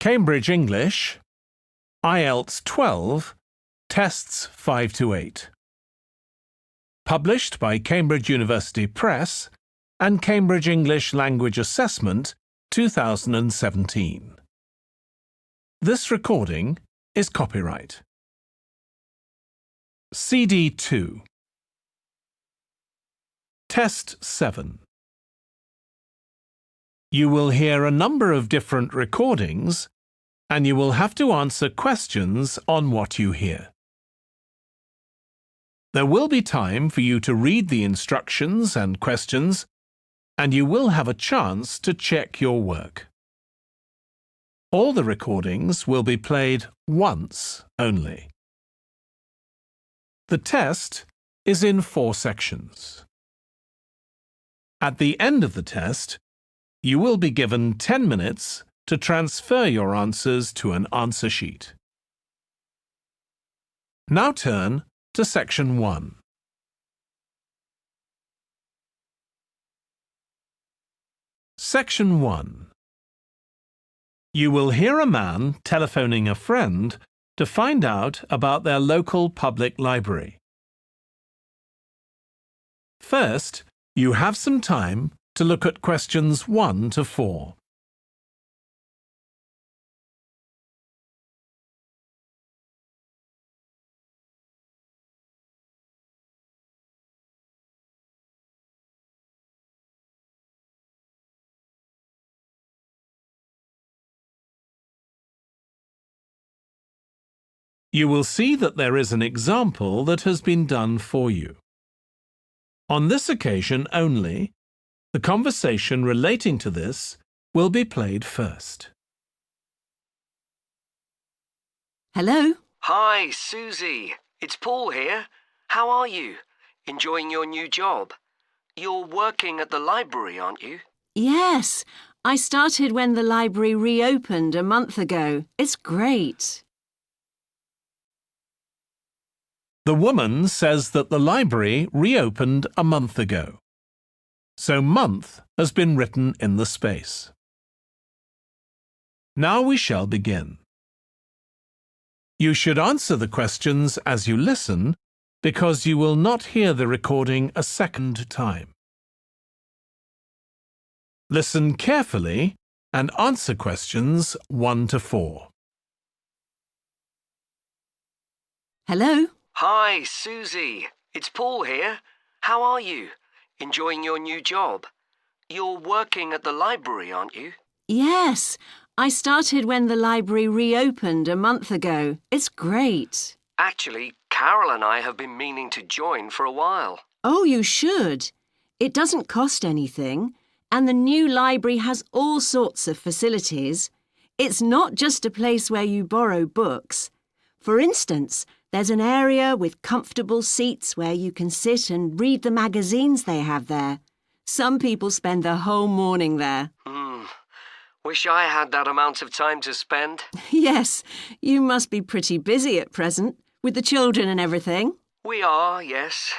Cambridge English, IELTS 12, Tests 5 to 8. Published by Cambridge University Press and Cambridge English Language Assessment 2017. This recording is copyright. CD 2. Test 7. You will hear a number of different recordings, and you will have to answer questions on what you hear. There will be time for you to read the instructions and questions, and you will have a chance to check your work. All the recordings will be played once only. The test is in 4 sections. At the end of the test, you will be given 10 minutes to transfer your answers to an answer sheet. Now turn to Section 1. Section 1. You will hear a man telephoning a friend to find out about their local public library. First, you have some time to look at questions 1 to 4. You will see that there is an example that has been done for you. On this occasion only, the conversation relating to this will be played first. Hello? Hi, Susie. It's Paul here. How are you? Enjoying your new job? You're working at the library, aren't you? Yes, I started when the library reopened a month ago. It's great. The woman says that the library reopened a month ago. So month has been written in the space. Now we shall begin. You should answer the questions as you listen because you will not hear the recording a second time. Listen carefully and answer questions 1 to 4. Hello? Hi, Susie. It's Paul here. How are you? Enjoying your new job? You're working at the library, aren't you? Yes, I started when the library reopened a month ago. It's great. Actually, Carol and I have been meaning to join for a while. Oh, you should. It doesn't cost anything, and the new library has all sorts of facilities. It's not just a place where you borrow books. For instance, there's an area with comfortable seats where you can sit and read the magazines they have there. Some people spend the whole morning there. Wish I had that amount of time to spend. Yes, you must be pretty busy at present, with the children and everything. We are, yes.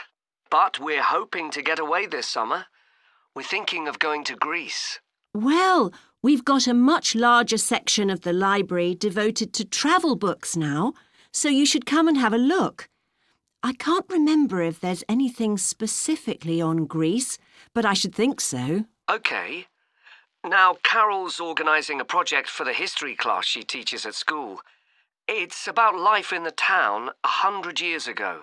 But we're hoping to get away this summer. We're thinking of going to Greece. Well, we've got a much larger section of the library devoted to travel books now, so you should come and have a look. I can't remember if there's anything specifically on Greece, but I should think so. OK. Now, Carol's organising a project for the history class she teaches at school. It's about life in the town 100 years ago.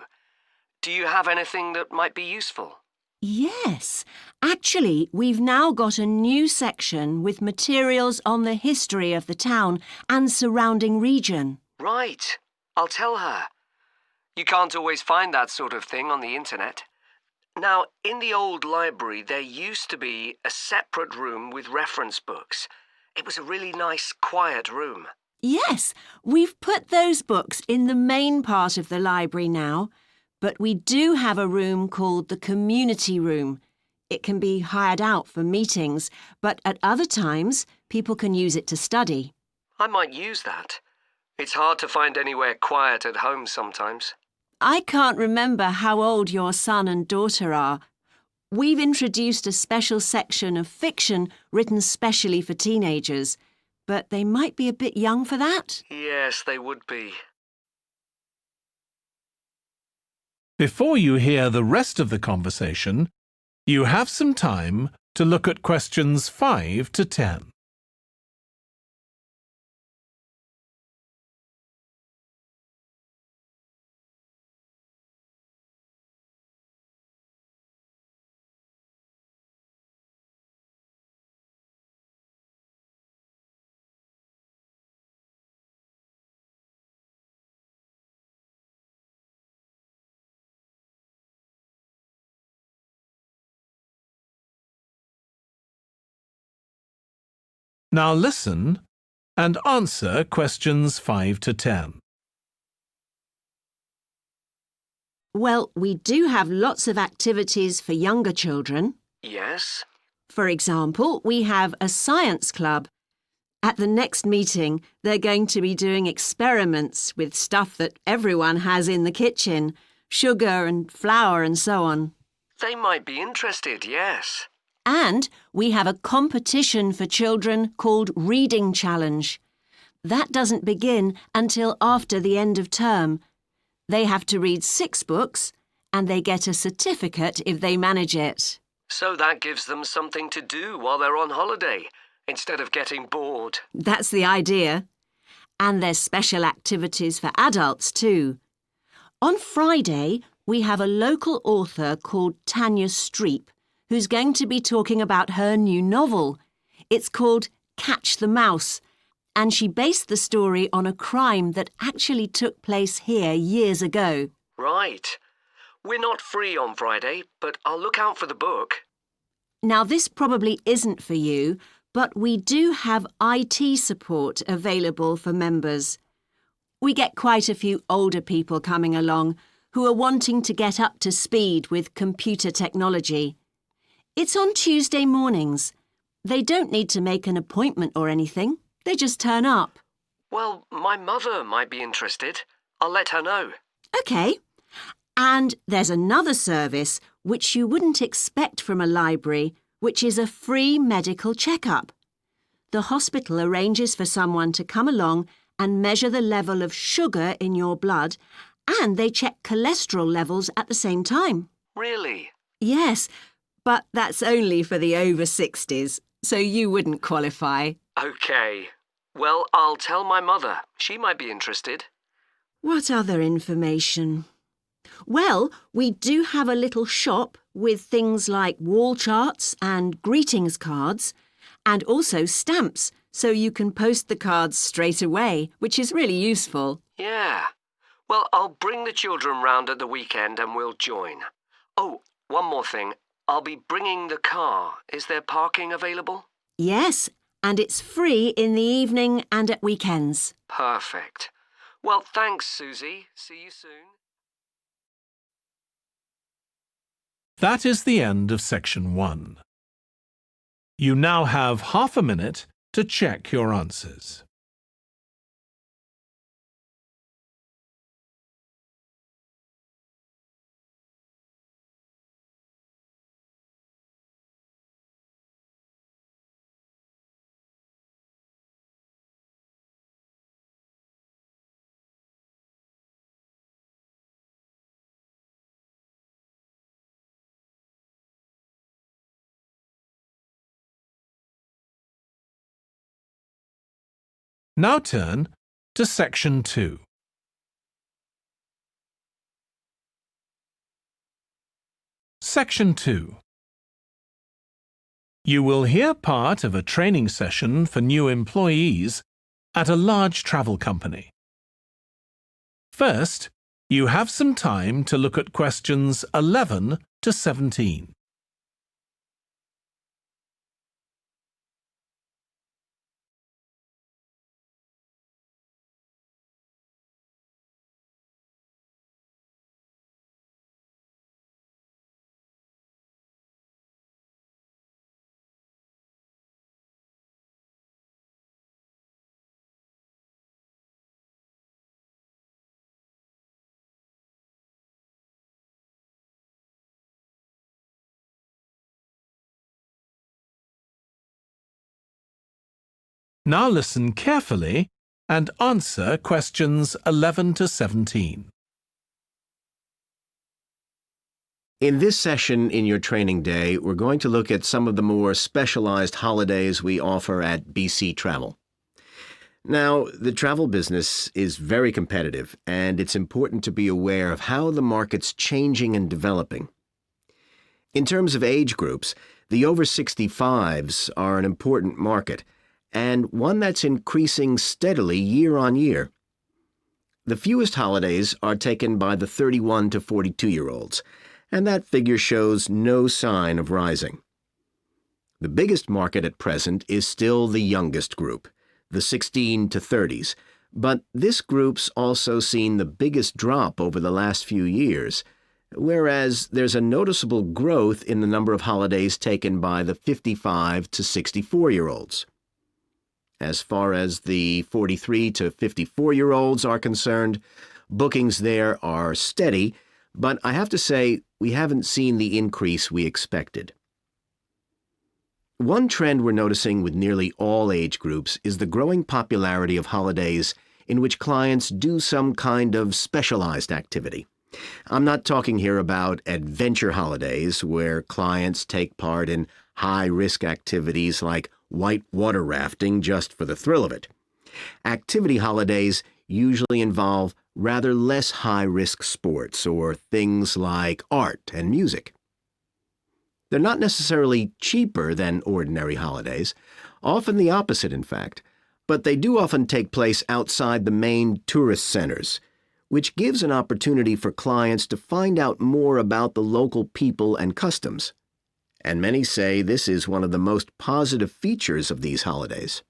Do you have anything that might be useful? Yes. Actually, we've now got a new section with materials on the history of the town and surrounding region. Right. I'll tell her. You can't always find that sort of thing on the internet. Now, in the old library, there used to be a separate room with reference books. It was a really nice, quiet room. Yes, we've put those books in the main part of the library now, but we do have a room called the community room. It can be hired out for meetings, but at other times, people can use it to study. I might use that. It's hard to find anywhere quiet at home sometimes. I can't remember how old your son and daughter are. We've introduced a special section of fiction written specially for teenagers, but they might be a bit young for that. Yes, they would be. Before you hear the rest of the conversation, you have some time to look at questions 5 to 10. Now listen and answer questions 5 to 10. Well, we do have lots of activities for younger children. Yes? For example, we have a science club. At the next meeting, they're going to be doing experiments with stuff that everyone has in the kitchen, sugar and flour and so on. They might be interested, yes. And we have a competition for children called Reading Challenge. That doesn't begin until after the end of term. They have to read 6 books and they get a certificate if they manage it. So that gives them something to do while they're on holiday, instead of getting bored. That's the idea. And there's special activities for adults too. On Friday, we have a local author called Tanya Streep, who's going to be talking about her new novel. It's called Catch the Mouse, and she based the story on a crime that actually took place here years ago. Right. We're not free on Friday, but I'll look out for the book. Now, this probably isn't for you, but we do have IT support available for members. We get quite a few older people coming along who are wanting to get up to speed with computer technology. It's on Tuesday mornings. They don't need to make an appointment or anything. They just turn up. Well, my mother might be interested. I'll let her know. OK. And there's another service which you wouldn't expect from a library, which is a free medical checkup. The hospital arranges for someone to come along and measure the level of sugar in your blood, and they check cholesterol levels at the same time. Really? Yes, but that's only for the over 60s, so you wouldn't qualify. OK. Well, I'll tell my mother. She might be interested. What other information? Well, we do have a little shop with things like wall charts and greetings cards, and also stamps, so you can post the cards straight away, which is really useful. Yeah. Well, I'll bring the children round at the weekend and we'll join. Oh, one more thing. I'll be bringing the car. Is there parking available? Yes, and it's free in the evening and at weekends. Perfect. Well, thanks, Susie. See you soon. That is the end of section 1. You now have half a minute to check your answers. Now turn to section 2. Section 2. You will hear part of a training session for new employees at a large travel company. First, you have some time to look at questions 11 to 17. Now listen carefully and answer questions 11 to 17. In this session in your training day, we're going to look at some of the more specialized holidays we offer at BC Travel. Now, the travel business is very competitive, and it's important to be aware of how the market's changing and developing. In terms of age groups, the over 65s are an important market, and one that's increasing steadily year on year. The fewest holidays are taken by the 31 to 42-year-olds, and that figure shows no sign of rising. The biggest market at present is still the youngest group, the 16 to 30s, but this group's also seen the biggest drop over the last few years, whereas there's a noticeable growth in the number of holidays taken by the 55 to 64-year-olds. As far as the 43 to 54-year-olds are concerned, bookings there are steady, but I have to say we haven't seen the increase we expected. One trend we're noticing with nearly all age groups is the growing popularity of holidays in which clients do some kind of specialized activity. I'm not talking here about adventure holidays where clients take part in high-risk activities like white water rafting just for the thrill of it. Activity holidays usually involve rather less high-risk sports or things like art and music. They're not necessarily cheaper than ordinary holidays, often the opposite in fact, but they do often take place outside the main tourist centers, which gives an opportunity for clients to find out more about the local people and customs. And many say this is one of the most positive features of these holidays.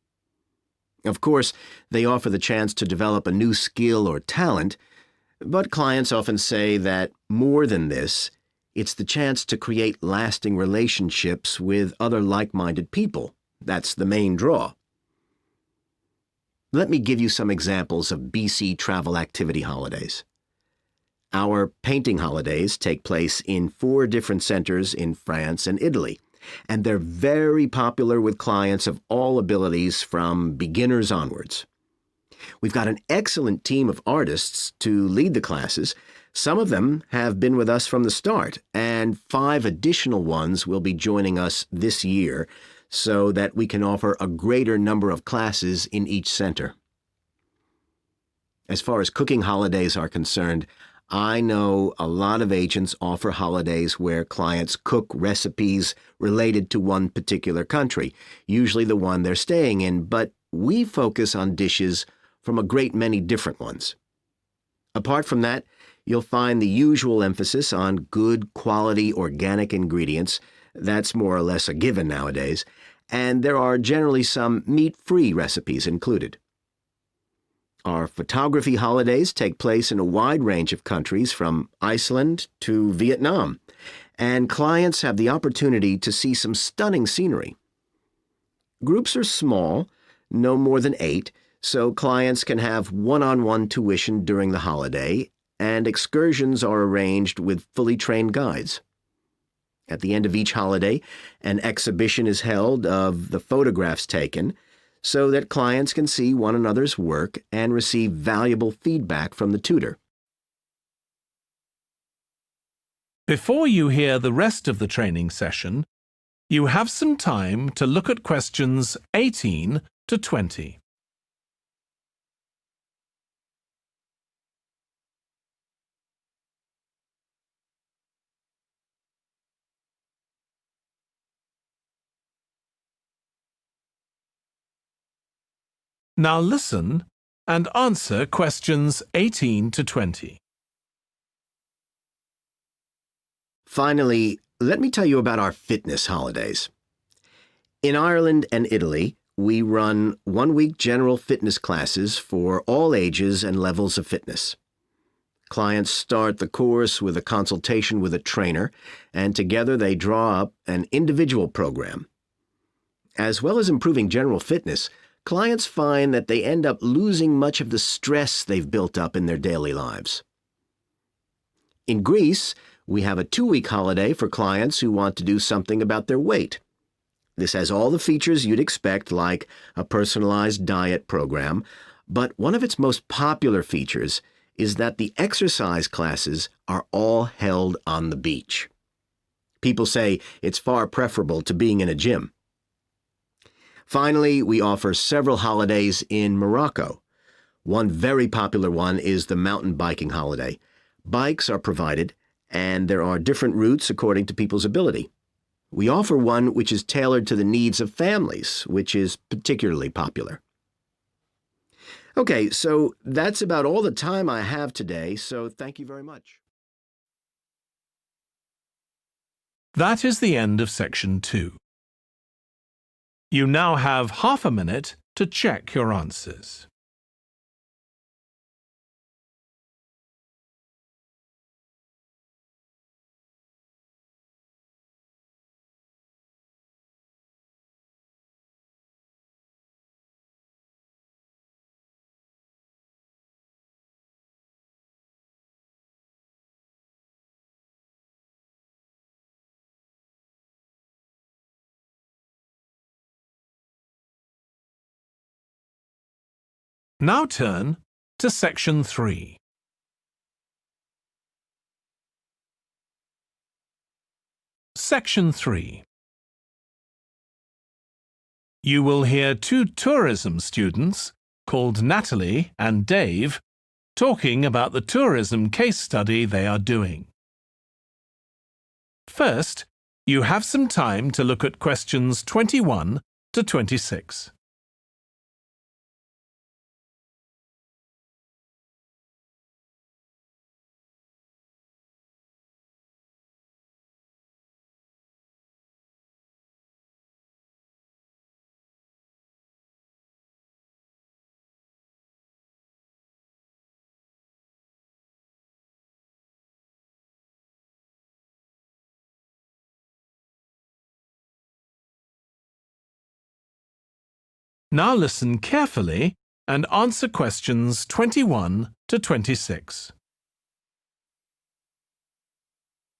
Of course, they offer the chance to develop a new skill or talent, but clients often say that more than this, it's the chance to create lasting relationships with other like-minded people. That's the main draw. Let me give you some examples of BC travel activity holidays. Our painting holidays take place in 4 different centers in France and Italy, and they're very popular with clients of all abilities from beginners onwards. We've got an excellent team of artists to lead the classes. Some of them have been with us from the start, and 5 additional ones will be joining us this year so that we can offer a greater number of classes in each center. As far as cooking holidays are concerned, I know a lot of agents offer holidays where clients cook recipes related to one particular country, usually the one they're staying in, but we focus on dishes from a great many different ones. Apart from that, you'll find the usual emphasis on good quality organic ingredients. That's more or less a given nowadays, and there are generally some meat-free recipes included. Our photography holidays take place in a wide range of countries from Iceland to Vietnam, and clients have the opportunity to see some stunning scenery. Groups are small, no more than 8, so clients can have one-on-one tuition during the holiday, and excursions are arranged with fully trained guides. At the end of each holiday, an exhibition is held of the photographs taken, so that clients can see one another's work and receive valuable feedback from the tutor. Before you hear the rest of the training session, you have some time to look at questions 18 to 20. Now listen and answer questions 18 to 20. Finally, let me tell you about our fitness holidays. In Ireland and Italy, we run one-week general fitness classes for all ages and levels of fitness. Clients start the course with a consultation with a trainer, and together they draw up an individual program. As well as improving general fitness, clients find that they end up losing much of the stress they've built up in their daily lives. In Greece, we have a 2-week holiday for clients who want to do something about their weight. This has all the features you'd expect, like a personalized diet program, but one of its most popular features is that the exercise classes are all held on the beach. People say it's far preferable to being in a gym. Finally, we offer several holidays in Morocco. One very popular one is the mountain biking holiday. Bikes are provided, and there are different routes according to people's ability. We offer one which is tailored to the needs of families, which is particularly popular. Okay, so that's about all the time I have today, so thank you very much. That is the end of section 2. You now have half a minute to check your answers. Now turn to section 3. Section 3. You will hear 2 tourism students, called Natalie and Dave, talking about the tourism case study they are doing. First, you have some time to look at questions 21 to 26. Now listen carefully and answer questions 21 to 26.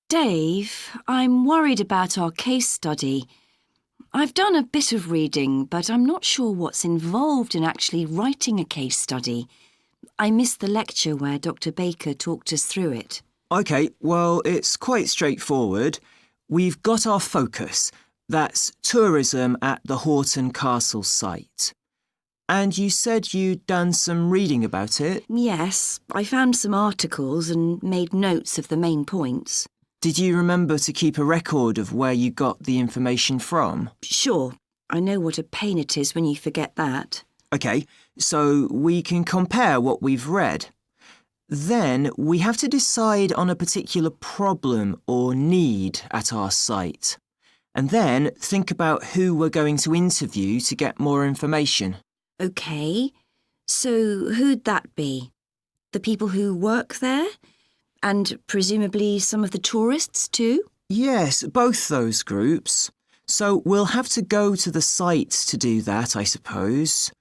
Dave, I'm worried about our case study. I've done a bit of reading, but I'm not sure what's involved in actually writing a case study. I missed the lecture where Dr. Baker talked us through it. OK, well, it's quite straightforward. We've got our focus. That's tourism at the Horten Castle site. And you said you'd done some reading about it? Yes, I found some articles and made notes of the main points. Did you remember to keep a record of where you got the information from? Sure, I know what a pain it is when you forget that. OK, so we can compare what we've read. Then we have to decide on a particular problem or need at our site. And then think about who we're going to interview to get more information. OK, so who'd that be? The people who work there? And presumably some of the tourists too? Yes, both those groups. So we'll have to go to the site to do that, I suppose.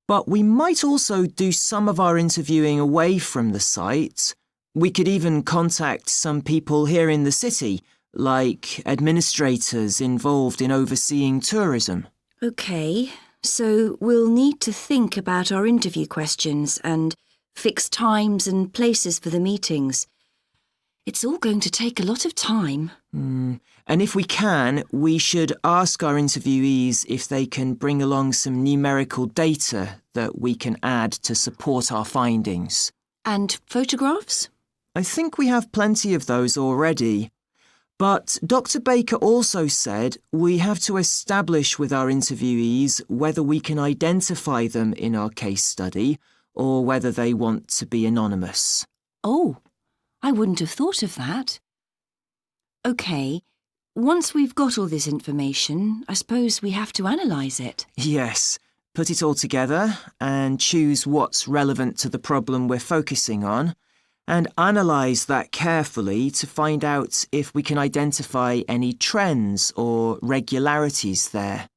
But we might also do some of our interviewing away from the site. We could even contact some people here in the city, like administrators involved in overseeing tourism. OK, so we'll need to think about our interview questions and fix times and places for the meetings. It's all going to take a lot of time. And if we can, we should ask our interviewees if they can bring along some numerical data that we can add to support our findings. And photographs? I think we have plenty of those already. But Dr. Baker also said we have to establish with our interviewees whether we can identify them in our case study or whether they want to be anonymous. Oh, I wouldn't have thought of that. OK, once we've got all this information, I suppose we have to analyse it. Yes, put it all together and choose what's relevant to the problem we're focusing on, and analyse that carefully to find out if we can identify any trends or regularities there.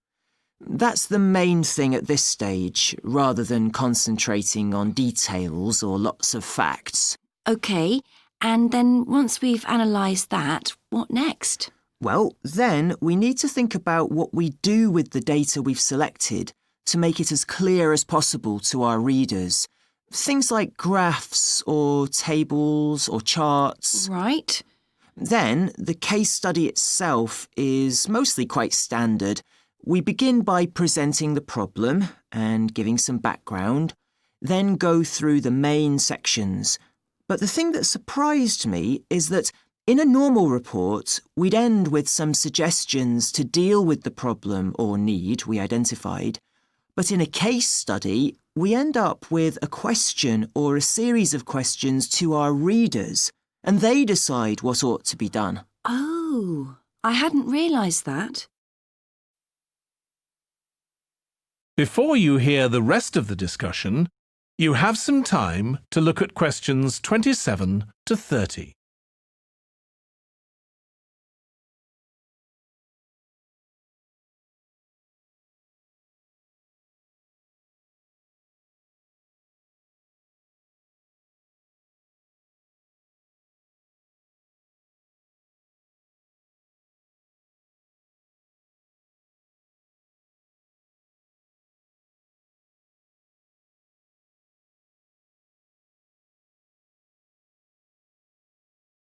That's the main thing at this stage, rather than concentrating on details or lots of facts. OK, and then once we've analysed that, what next? Well, then we need to think about what we do with the data we've selected to make it as clear as possible to our readers. Things like graphs or tables or charts. Right. Then, the case study itself is mostly quite standard. We begin by presenting the problem and giving some background, then go through the main sections. But the thing that surprised me is that in a normal report, we'd end with some suggestions to deal with the problem or need we identified. But in a case study, we end up with a question or a series of questions to our readers, and they decide what ought to be done. Oh, I hadn't realised that. Before you hear the rest of the discussion, you have some time to look at questions 27 to 30.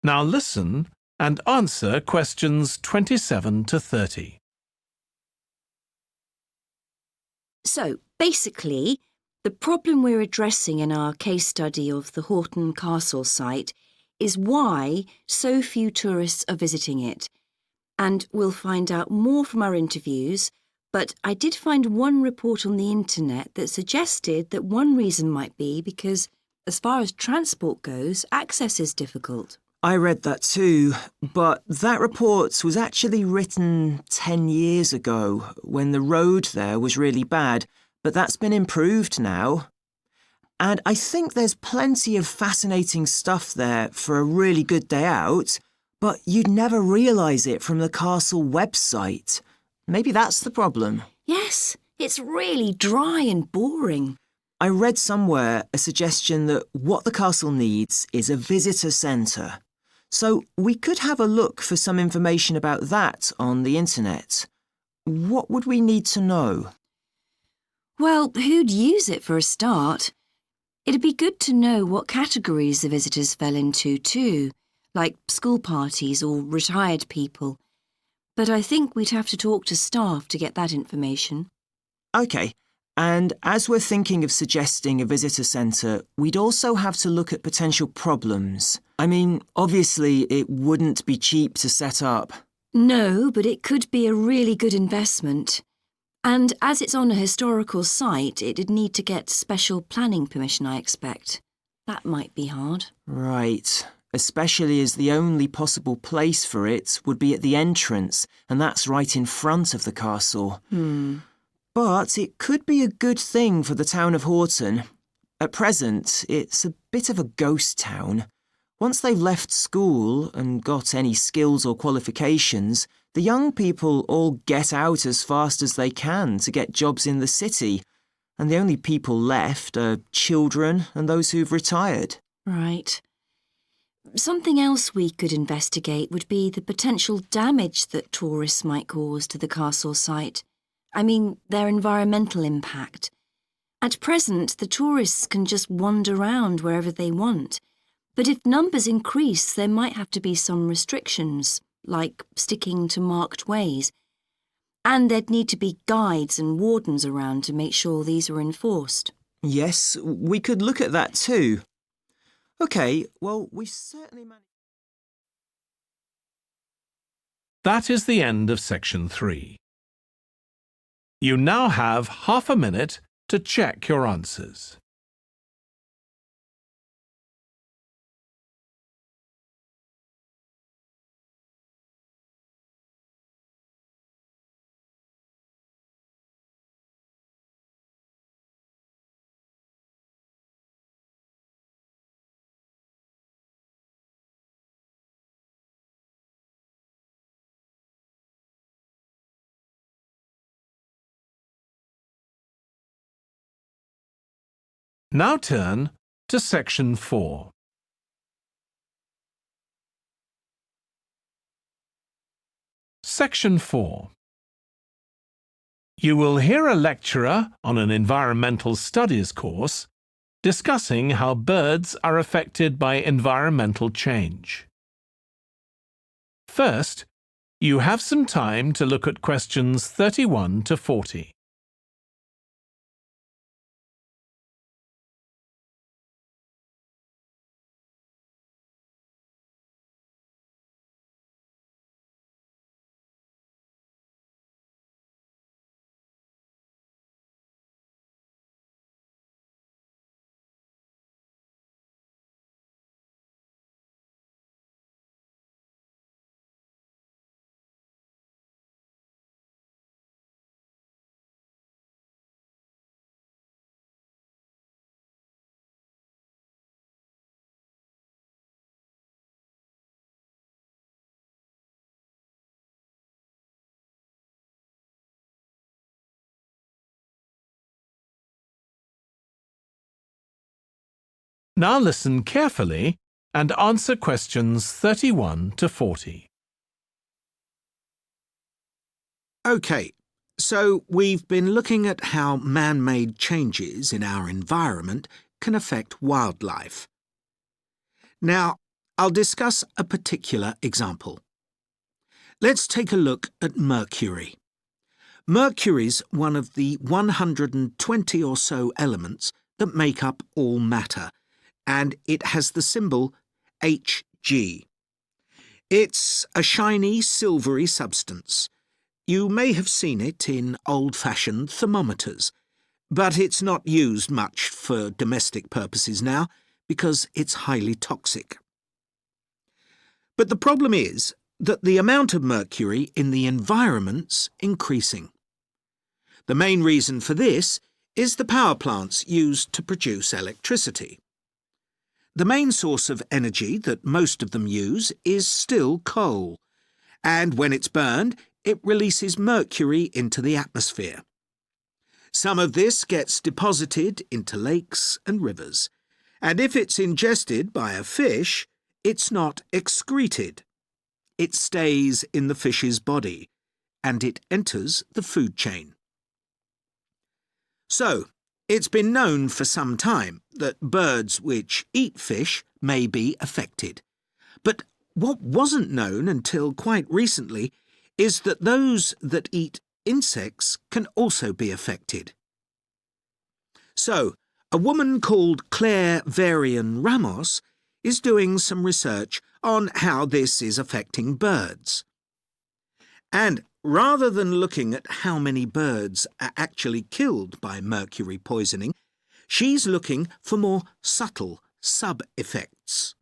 Now listen and answer questions 27 to 30. So, basically, the problem we're addressing in our case study of the Horten Castle site is why so few tourists are visiting it. And we'll find out more from our interviews, but I did find one report on the internet that suggested that one reason might be because, as far as transport goes, access is difficult. I read that too, but that report was actually written 10 years ago when the road there was really bad, but that's been improved now. And I think there's plenty of fascinating stuff there for a really good day out, but you'd never realise it from the castle website. Maybe that's the problem. Yes, it's really dry and boring. I read somewhere a suggestion that what the castle needs is a visitor centre. So we could have a look for some information about that on the internet. What would we need to know? Well, who'd use it for a start? It'd be good to know what categories the visitors fell into too, like school parties or retired people. But I think we'd have to talk to staff to get that information. OK, and as we're thinking of suggesting a visitor centre, we'd also have to look at potential problems. I mean, obviously it wouldn't be cheap to set up. No, but it could be a really good investment. And as it's on a historical site, it'd need to get special planning permission, I expect. That might be hard. Right, especially as the only possible place for it would be at the entrance, and that's right in front of the castle. But it could be a good thing for the town of Horten. At present, it's a bit of a ghost town. Once they've left school and got any skills or qualifications, the young people all get out as fast as they can to get jobs in the city, and the only people left are children and those who've retired. Right. Something else we could investigate would be the potential damage that tourists might cause to the castle site. I mean, their environmental impact. At present, the tourists can just wander around wherever they want. But if numbers increase, there might have to be some restrictions, like sticking to marked ways. And there'd need to be guides and wardens around to make sure these are enforced. Yes, we could look at that too. OK, well, we've certainly managed... That is the end of section 3. You now have half a minute to check your answers. Now turn to section 4. Section 4. You will hear a lecturer on an environmental studies course discussing how birds are affected by environmental change. First, you have some time to look at questions 31 to 40. Now listen carefully and answer questions 31 to 40. OK, so we've been looking at how man-made changes in our environment can affect wildlife. Now, I'll discuss a particular example. Let's take a look at mercury. Mercury's one of the 120 or so elements that make up all matter, and it has the symbol Hg. It's a shiny, silvery substance. You may have seen it in old-fashioned thermometers, but it's not used much for domestic purposes now because it's highly toxic. But the problem is that the amount of mercury in the environment's increasing. The main reason for this is the power plants used to produce electricity. The main source of energy that most of them use is still coal, and when it's burned, it releases mercury into the atmosphere. Some of this gets deposited into lakes and rivers, and if it's ingested by a fish, it's not excreted. It stays in the fish's body, and it enters the food chain. So, it's been known for some time that birds which eat fish may be affected. But what wasn't known until quite recently is that those that eat insects can also be affected. So, a woman called Claire Varian-Ramos is doing some research on how this is affecting birds. And rather than looking at how many birds are actually killed by mercury poisoning, she's looking for more subtle sub-effects.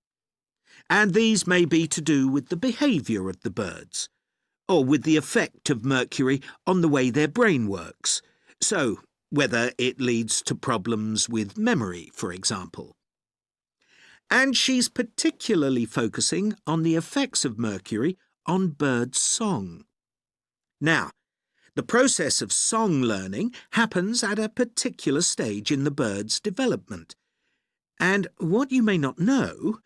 And these may be to do with the behaviour of the birds, or with the effect of mercury on the way their brain works, so whether it leads to problems with memory, for example. And she's particularly focusing on the effects of mercury on bird song. Now, the process of song learning happens at a particular stage in the bird's development. And what you may not know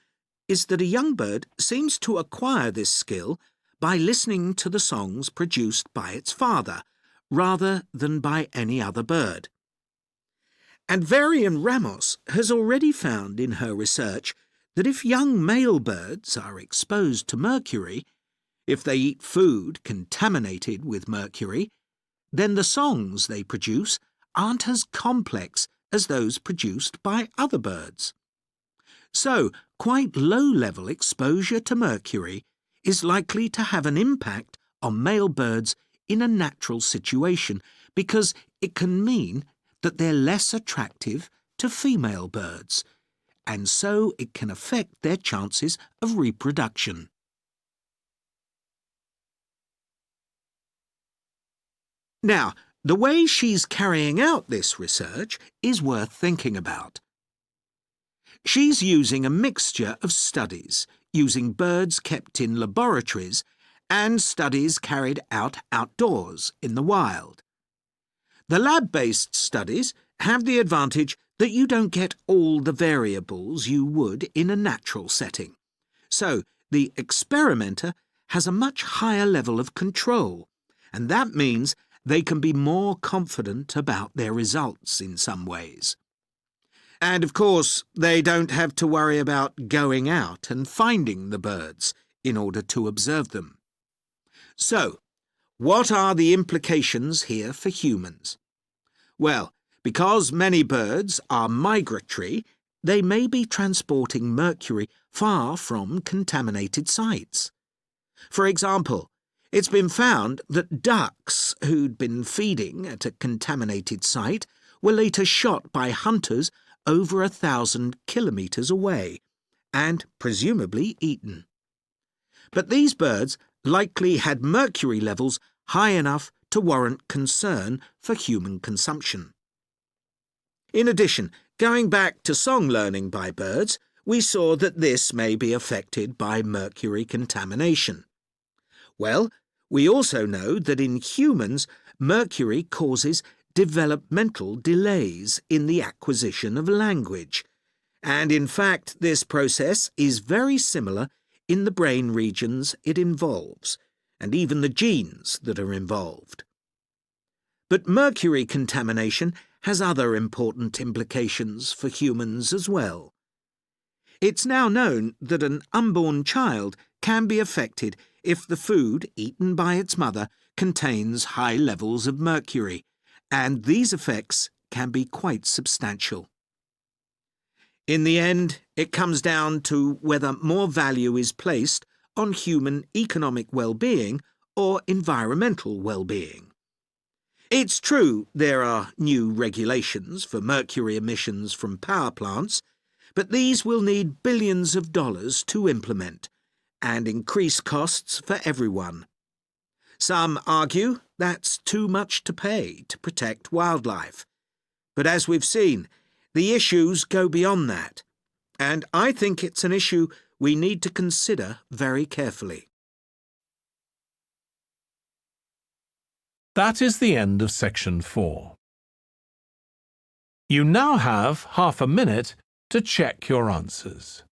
is that a young bird seems to acquire this skill by listening to the songs produced by its father, rather than by any other bird. And Varian-Ramos has already found in her research that if young male birds are exposed to mercury, if they eat food contaminated with mercury, then the songs they produce aren't as complex as those produced by other birds. So, quite low-level exposure to mercury is likely to have an impact on male birds in a natural situation because it can mean that they're less attractive to female birds, and so it can affect their chances of reproduction. Now, the way she's carrying out this research is worth thinking about. She's using a mixture of studies, using birds kept in laboratories and studies carried out outdoors in the wild. The lab-based studies have the advantage that you don't get all the variables you would in a natural setting. So, the experimenter has a much higher level of control, and that means they can be more confident about their results in some ways. And of course, they don't have to worry about going out and finding the birds in order to observe them. So, what are the implications here for humans? Well, because many birds are migratory, they may be transporting mercury far from contaminated sites. For example, it's been found that ducks who'd been feeding at a contaminated site were later shot by hunters over 1,000 kilometres away and presumably eaten. But these birds likely had mercury levels high enough to warrant concern for human consumption. In addition, going back to song learning by birds, we saw that this may be affected by mercury contamination. Well, we also know that in humans, mercury causes developmental delays in the acquisition of language, and in fact this process is very similar in the brain regions it involves, and even the genes that are involved. But mercury contamination has other important implications for humans as well. It's now known that an unborn child can be affected if the food eaten by its mother contains high levels of mercury, and these effects can be quite substantial. In the end, it comes down to whether more value is placed on human economic well-being or environmental well-being. It's true there are new regulations for mercury emissions from power plants, but these will need billions of dollars to implement and increase costs for everyone. Some argue that's too much to pay to protect wildlife. But as we've seen, the issues go beyond that, and I think it's an issue we need to consider very carefully. That is the end of section 4. You now have half a minute to check your answers.